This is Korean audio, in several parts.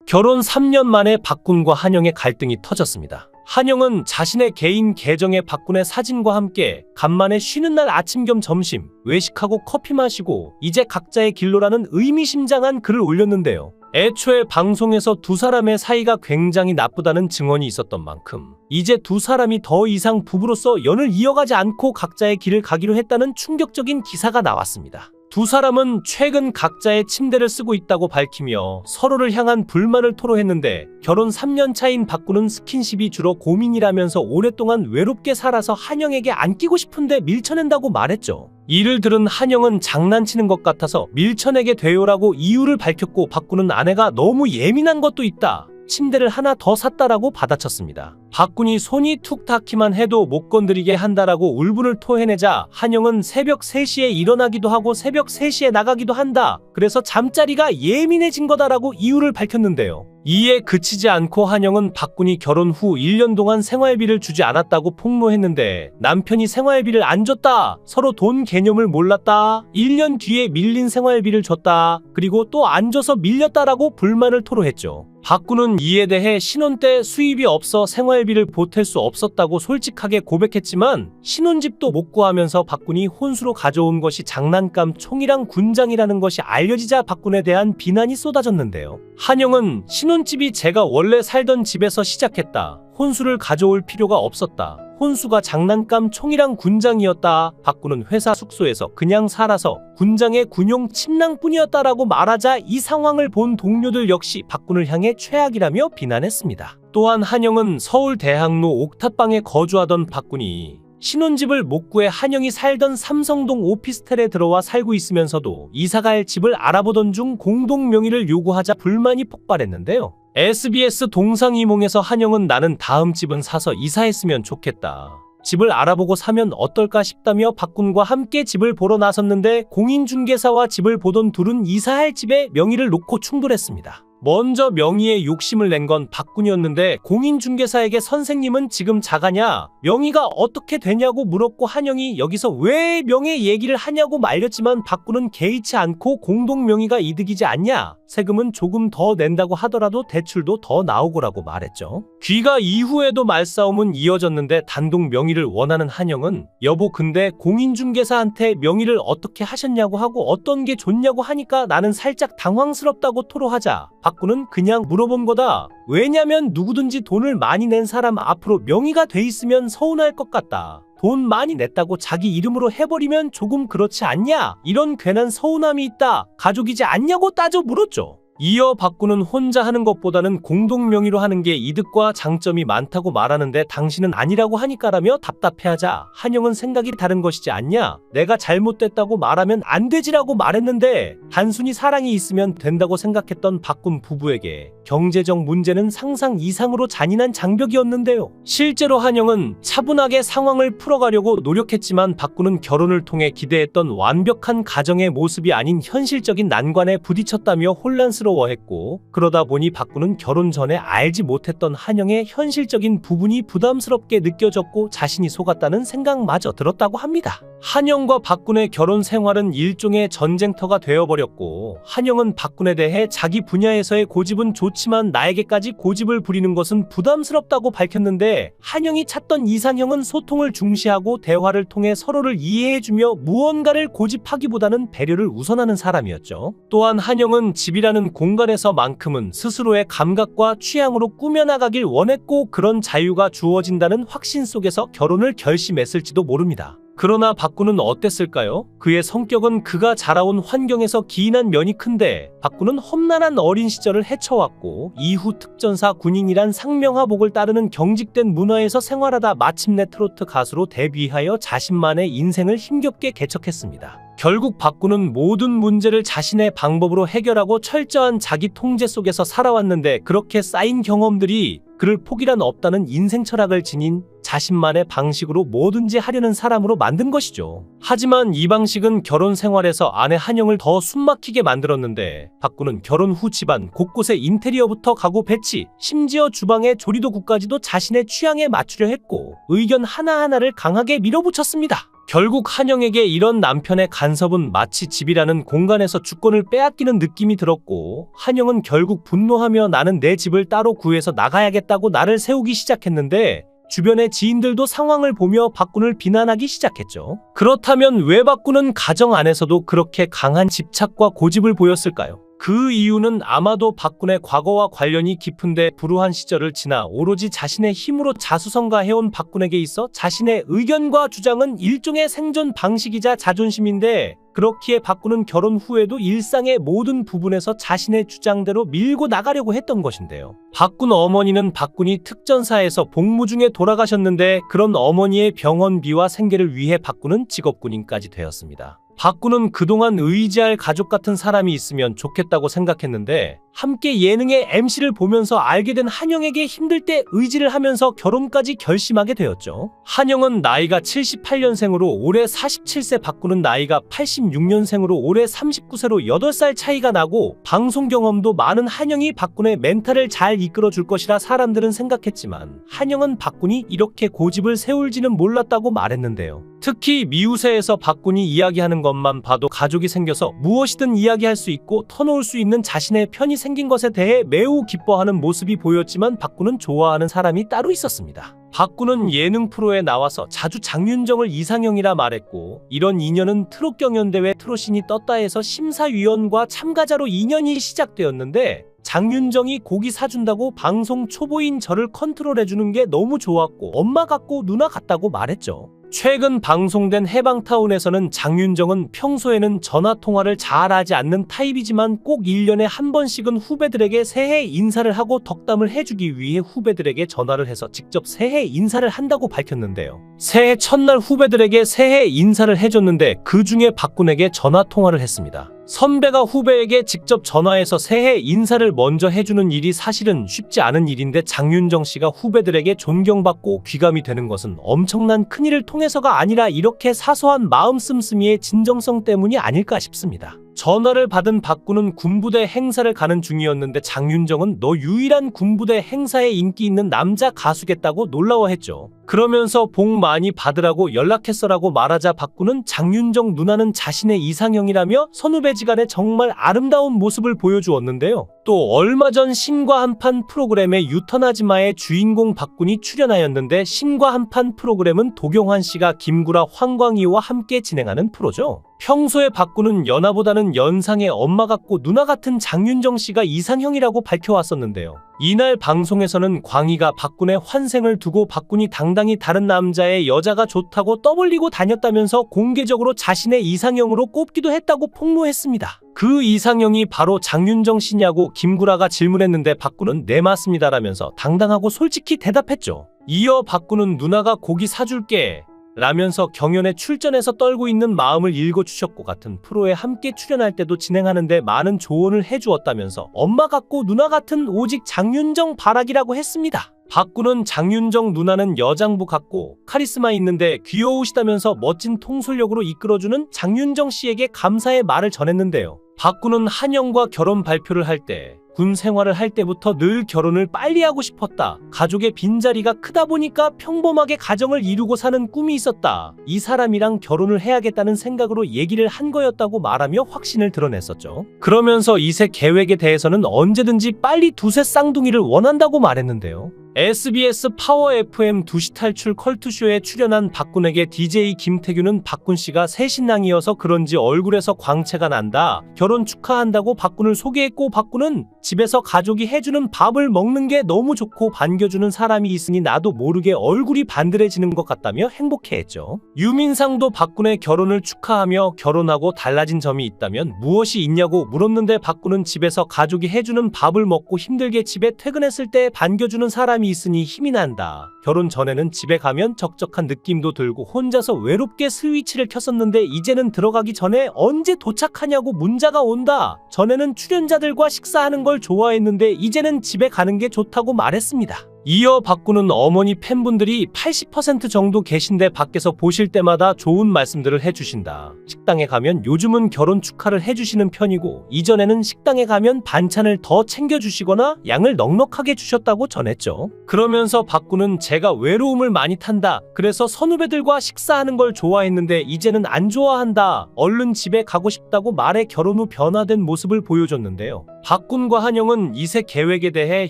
결혼 3년 만에 박군과 한영의 갈등이 터졌습니다. 한영은 자신의 개인 계정에 박군의 사진과 함께 간만에 쉬는 날 아침 겸 점심, 외식하고 커피 마시고 이제 각자의 길로라는 의미심장한 글을 올렸는데요. 애초에 방송에서 두 사람의 사이가 굉장히 나쁘다는 증언이 있었던 만큼 이제 두 사람이 더 이상 부부로서 연을 이어가지 않고 각자의 길을 가기로 했다는 충격적인 기사가 나왔습니다. 두 사람은 최근 각자의 침대를 쓰고 있다고 밝히며 서로를 향한 불만을 토로했는데, 결혼 3년 차인 박군은 스킨십이 주로 고민이라면서 오랫동안 외롭게 살아서 한영에게 안기고 싶은데 밀쳐낸다고 말했죠. 이를 들은 한영은 장난치는 것 같아서 밀쳐내게 돼요라고 이유를 밝혔고, 박군은 아내가 너무 예민한 것도 있다, 침대를 하나 더 샀다라고 받아쳤습니다. 박군이 손이 툭 닿기만 해도 못 건드리게 한다라고 울분을 토해내자 한영은 새벽 3시에 일어나기도 하고 새벽 3시에 나가기도 한다, 그래서 잠자리가 예민해진 거다라고 이유를 밝혔는데요. 이에 그치지 않고 한영은 박군이 결혼 후 1년 동안 생활비를 주지 않았다고 폭로했는데, 남편이 생활비를 안 줬다, 서로 돈 개념을 몰랐다, 1년 뒤에 밀린 생활비를 줬다, 그리고 또 안 줘서 밀렸다라고 불만을 토로했죠. 박군은 이에 대해 신혼 때 수입이 없어 생활비를 보탤 수 없었다고 솔직하게 고백했지만, 신혼집도 못 구하면서 박군이 혼수로 가져온 것이 장난감 총이랑 군장이라는 것이 알려지자 박군에 대한 비난이 쏟아졌는데요. 한영은 신혼집이 제가 원래 살던 집에서 시작했다, 혼수를 가져올 필요가 없었다, 혼수가 장난감 총이랑 군장이었다, 박군은 회사 숙소에서 그냥 살아서 군장의 군용 침낭뿐이었다라고 말하자 이 상황을 본 동료들 역시 박군을 향해 최악이라며 비난했습니다. 또한 한영은 서울 대학로 옥탑방에 거주하던 박군이 신혼집을 못 구해 한영이 살던 삼성동 오피스텔에 들어와 살고 있으면서도 이사갈 집을 알아보던 중 공동 명의를 요구하자 불만이 폭발했는데요. SBS 동상이몽에서 한영은 나는 다음 집은 사서 이사했으면 좋겠다, 집을 알아보고 사면 어떨까 싶다며 박군과 함께 집을 보러 나섰는데, 공인중개사와 집을 보던 둘은 이사할 집에 명의를 놓고 충돌했습니다. 먼저 명의에 욕심을 낸 건 박군이었는데, 공인중개사에게 선생님은 지금 자가냐, 명의가 어떻게 되냐고 물었고, 한영이 여기서 왜 명예 얘기를 하냐고 말렸지만 박군은 개의치 않고 공동 명의가 이득이지 않냐, 세금은 조금 더 낸다고 하더라도 대출도 더 나오고라고 말했죠. 귀가 이후에도 말싸움은 이어졌는데, 단독 명의를 원하는 한영은 여보 근데 공인중개사한테 명의를 어떻게 하셨냐고 하고 어떤 게 좋냐고 하니까 나는 살짝 당황스럽다고 토로하자 박군은 그냥 물어본 거다, 왜냐면 누구든지 돈을 많이 낸 사람 앞으로 명의가 돼 있으면 서운할 것 같다, 돈 많이 냈다고 자기 이름으로 해버리면 조금 그렇지 않냐, 이런 괜한 서운함이 있다, 가족이지 않냐고 따져 물었죠. 이어 박군은 혼자 하는 것보다는 공동 명의로 하는 게 이득과 장점이 많다고 말하는데, 당신은 아니라고 하니까라며 답답해하자 한영은 생각이 다른 것이지 않냐, 내가 잘못됐다고 말하면 안 되지라고 말했는데, 단순히 사랑이 있으면 된다고 생각했던 박군 부부에게 경제적 문제는 상상 이상으로 잔인한 장벽이었는데요. 실제로 한영은 차분하게 상황을 풀어가려고 노력했지만 박군은 결혼을 통해 기대했던 완벽한 가정의 모습이 아닌 현실적인 난관에 부딪혔다며 혼란스러워했고, 그러다 보니 박군은 결혼 전에 알지 못했던 한영의 현실적인 부분이 부담스럽게 느껴졌고 자신이 속았다는 생각마저 들었다고 합니다. 한영과 박군의 결혼 생활은 일종의 전쟁터가 되어버렸고, 한영은 박군에 대해 자기 분야에서의 고집은 좋지만 나에게까지 고집을 부리는 것은 부담스럽다고 밝혔는데, 한영이 찾던 이상형은 소통을 중시하고 대화를 통해 서로를 이해해주며 무언가를 고집하기보다는 배려를 우선하는 사람이었죠. 또한 한영은 집이라는 공간에서만큼은 스스로의 감각과 취향으로 꾸며나가길 원했고, 그런 자유가 주어진다는 확신 속에서 결혼을 결심했을지도 모릅니다. 그러나 박군은 어땠을까요? 그의 성격은 그가 자라온 환경에서 기인한 면이 큰데, 박군은 험난한 어린 시절을 헤쳐왔고 이후 특전사 군인이란 상명하복을 따르는 경직된 문화에서 생활하다 마침내 트로트 가수로 데뷔하여 자신만의 인생을 힘겹게 개척했습니다. 결국 박군은 모든 문제를 자신의 방법으로 해결하고 철저한 자기 통제 속에서 살아왔는데, 그렇게 쌓인 경험들이 그를 포기란 없다는 인생 철학을 지닌 자신만의 방식으로 뭐든지 하려는 사람으로 만든 것이죠. 하지만 이 방식은 결혼 생활에서 아내 한영을 더 숨막히게 만들었는데, 박군은 결혼 후 집안 곳곳에 인테리어부터 가구 배치, 심지어 주방의 조리도구까지도 자신의 취향에 맞추려 했고 의견 하나하나를 강하게 밀어붙였습니다. 결국 한영에게 이런 남편의 간섭은 마치 집이라는 공간에서 주권을 빼앗기는 느낌이 들었고, 한영은 결국 분노하며 나는 내 집을 따로 구해서 나가야겠다고 나를 세우기 시작했는데, 주변의 지인들도 상황을 보며 박군을 비난하기 시작했죠. 그렇다면 왜 박군은 가정 안에서도 그렇게 강한 집착과 고집을 보였을까요? 그 이유는 아마도 박군의 과거와 관련이 깊은데, 불우한 시절을 지나 오로지 자신의 힘으로 자수성가해온 박군에게 있어 자신의 의견과 주장은 일종의 생존 방식이자 자존심인데, 그렇기에 박군은 결혼 후에도 일상의 모든 부분에서 자신의 주장대로 밀고 나가려고 했던 것인데요. 박군 어머니는 박군이 특전사에서 복무 중에 돌아가셨는데, 그런 어머니의 병원비와 생계를 위해 박군은 직업군인까지 되었습니다. 박군은 그동안 의지할 가족 같은 사람이 있으면 좋겠다고 생각했는데, 함께 예능의 MC를 보면서 알게 된 한영에게 힘들 때 의지를 하면서 결혼까지 결심하게 되었죠. 한영은 나이가 78년생으로 올해 47세, 박군은 나이가 86년생으로 올해 39세로 8살 차이가 나고, 방송 경험도 많은 한영이 박군의 멘탈을 잘 이끌어 줄 것이라 사람들은 생각했지만, 한영은 박군이 이렇게 고집을 세울지는 몰랐다고 말했는데요. 특히 미우새에서 박군이 이야기하는 것만 봐도 가족이 생겨서 무엇이든 이야기할 수 있고 터놓을 수 있는 자신의 편이 생긴 것에 대해 매우 기뻐하는 모습이 보였지만, 박군은 좋아하는 사람이 따로 있었습니다. 박군은 예능 프로에 나와서 자주 장윤정을 이상형이라 말했고, 이런 인연은 트롯 경연대회 트롯신이 떴다 해서 심사위원과 참가자로 인연이 시작되었는데, 장윤정이 고기 사준다고 방송 초보인 저를 컨트롤해주는 게 너무 좋았고 엄마 같고 누나 같다고 말했죠. 최근 방송된 해방타운에서는 장윤정은 평소에는 전화통화를 잘하지 않는 타입이지만 꼭 1년에 한 번씩은 후배들에게 새해 인사를 하고 덕담을 해주기 위해 후배들에게 전화를 해서 직접 새해 인사를 한다고 밝혔는데요. 새해 첫날 후배들에게 새해 인사를 해줬는데, 그 중에 박군에게 전화통화를 했습니다. 선배가 후배에게 직접 전화해서 새해 인사를 먼저 해주는 일이 사실은 쉽지 않은 일인데, 장윤정 씨가 후배들에게 존경받고 귀감이 되는 것은 엄청난 큰일을 통해서가 아니라 이렇게 사소한 마음 씀씀이의 진정성 때문이 아닐까 싶습니다. 전화를 받은 박군은 군부대 행사를 가는 중이었는데, 장윤정은 너 유일한 군부대 행사에 인기 있는 남자 가수겠다고 놀라워했죠. 그러면서 복 많이 받으라고 연락했어라고 말하자 박군은 장윤정 누나는 자신의 이상형이라며 선후배지간에 정말 아름다운 모습을 보여주었는데요. 또 얼마 전 신과 한판 프로그램에 유턴하지마의 주인공 박군이 출연하였는데, 신과 한판 프로그램은 도경환 씨가 김구라, 황광희와 함께 진행하는 프로죠. 평소에 박군은 연하보다는 연상의 엄마 같고 누나 같은 장윤정 씨가 이상형이라고 밝혀왔었는데요. 이날 방송에서는 광희가 박군의 환생을 두고 박군이 당당히 다른 남자의 여자가 좋다고 떠벌리고 다녔다면서 공개적으로 자신의 이상형으로 꼽기도 했다고 폭로했습니다. 그 이상형이 바로 장윤정 씨냐고 김구라가 질문했는데, 박군은 네 맞습니다라면서 당당하고 솔직히 대답했죠. 이어 박군은 누나가 고기 사줄게 라면서 경연에 출전해서 떨고 있는 마음을 읽어주셨고, 같은 프로에 함께 출연할 때도 진행하는데 많은 조언을 해주었다면서 엄마 같고 누나 같은 오직 장윤정 바라기라고 했습니다. 박군은 장윤정 누나는 여장부 같고 카리스마 있는데 귀여우시다면서 멋진 통솔력으로 이끌어주는 장윤정 씨에게 감사의 말을 전했는데요. 박군은 한영과 결혼 발표를 할 때, 군 생활을 할 때부터 늘 결혼을 빨리 하고 싶었다. 가족의 빈자리가 크다 보니까 평범하게 가정을 이루고 사는 꿈이 있었다. 이 사람이랑 결혼을 해야겠다는 생각으로 얘기를 한 거였다고 말하며 확신을 드러냈었죠. 그러면서 이세 계획에 대해서는 언제든지 빨리 두세 쌍둥이를 원한다고 말했는데요. SBS 파워 FM 2시 탈출 컬투쇼에 출연한 박군에게 DJ 김태규는 박군 씨가 새 신랑이어서 그런지 얼굴에서 광채가 난다. 결혼 축하한다고 박군을 소개했고, 박군은 집에서 가족이 해주는 밥을 먹는 게 너무 좋고 반겨주는 사람이 있으니 나도 모르게 얼굴이 반들해지는 것 같다며 행복해했죠. 유민상도 박군의 결혼을 축하하며 결혼하고 달라진 점이 있다면 무엇이 있냐고 물었는데, 박군은 집에서 가족이 해주는 밥을 먹고 힘들게 집에 퇴근했을 때 반겨주는 사람이 있으니 힘이 난다. 결혼 전에는 집에 가면 적적한 느낌도 들고 혼자서 외롭게 스위치를 켰었는데, 이제는 들어가기 전에 언제 도착하냐고 문자가 온다. 전에는 출연자들과 식사하는 걸 좋아했는데 이제는 집에 가는 게 좋다고 말했습니다. 이어 박군은 어머니 팬분들이 80% 정도 계신데 밖에서 보실 때마다 좋은 말씀들을 해주신다. 식당에 가면 요즘은 결혼 축하를 해주시는 편이고 이전에는 식당에 가면 반찬을 더 챙겨주시거나 양을 넉넉하게 주셨다고 전했죠. 그러면서 박군은 제가 외로움을 많이 탄다. 그래서 선후배들과 식사하는 걸 좋아했는데 이제는 안 좋아한다. 얼른 집에 가고 싶다고 말해 결혼 후 변화된 모습을 보여줬는데요. 박군과 한영은 2세 계획에 대해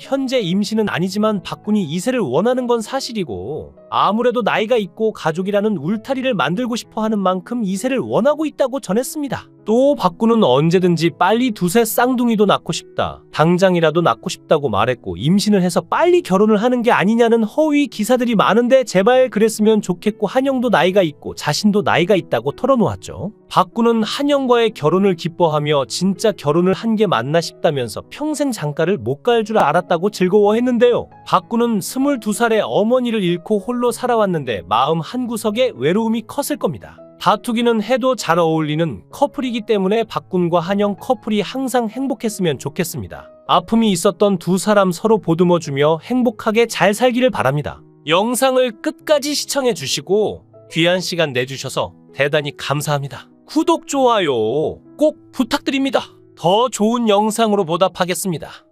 현재 임신은 아니지만 박군이 2세를 원하는 건 사실이고 아무래도 나이가 있고 가족이라는 울타리를 만들고 싶어 하는 만큼 2세를 원하고 있다고 전했습니다. 또 박군은 언제든지 빨리 2세 쌍둥이도 낳고 싶다. 당장이라도 낳고 싶다고 말했고 임신을 해서 빨리 결혼을 하는 게 아니냐는 허위 기사들이 많은데 제발 그랬으면 좋겠고 한영도 나이가 있고 자신도 나이가 있다고 털어놓았죠. 박군은 한영과의 결혼을 기뻐하며 진짜 결혼을 한 게 맞나 싶다면서 평생 장가를 못 갈 줄 알았다고 즐거워했는데요. 박군은 22살에 어머니를 잃고 홀로 살아왔는데 마음 한구석에 외로움이 컸을 겁니다. 다투기는 해도 잘 어울리는 커플이기 때문에 박군과 한영 커플이 항상 행복했으면 좋겠습니다. 아픔이 있었던 두 사람 서로 보듬어주며 행복하게 잘 살기를 바랍니다. 영상을 끝까지 시청해주시고 귀한 시간 내주셔서 대단히 감사합니다. 구독, 좋아요 꼭 부탁드립니다. 더 좋은 영상으로 보답하겠습니다.